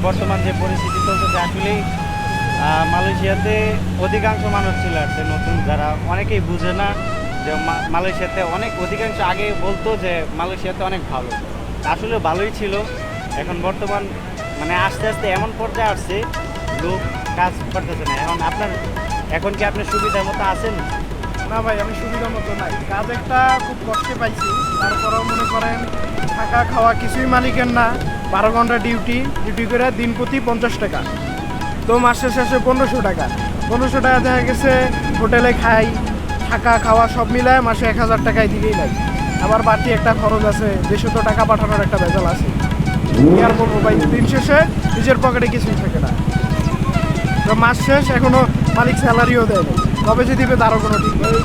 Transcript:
বর্তমান যে পরিস্থিতি চলতেছে আসলেই মালয়েশিয়াতে অধিকাংশ মানুষ ছিল আসছে নতুন, যারা অনেকেই বুঝে না যে মালয়েশিয়াতে অনেক অধিকাংশ আগে বলতো যে মালয়েশিয়াতে অনেক ভালো, আসলে ভালোই ছিল। এখন বর্তমান মানে আস্তে আস্তে এমন পর্যায়ে আসছে লোক কাজ করতেছে না। এখন কি আপনি সুবিধার মতো আছেন? না ভাই, আমি সুবিধা মতো নাই, কাজ একটা খুব কষ্টে পাইছি। তারপরেও মনে করেন থাকা খাওয়া কিছুই মালিকের না, 12 ঘন্টা ডিউটি করে দিন প্রতি 50 টাকা, তো মাসের শেষে 1500 টাকা। 1500 টাকা দেখা গেছে হোটেলে খাই, থাকা খাওয়া সব মিলায় মাসে 1000 টাকায় দিকেই নাই। আবার বাড়তি একটা খরচ আছে, দেশে তো টাকা পাঠানোর একটা ভেজাল আছে। কি আর বলবো ভাই, দিন শেষে নিজের পকেটে কিছুই থাকে না। তো মাস শেষ এখনো মালিক স্যালারিও দেয় না, কবে যে দিবে তারও কোনো ঠিক নেই।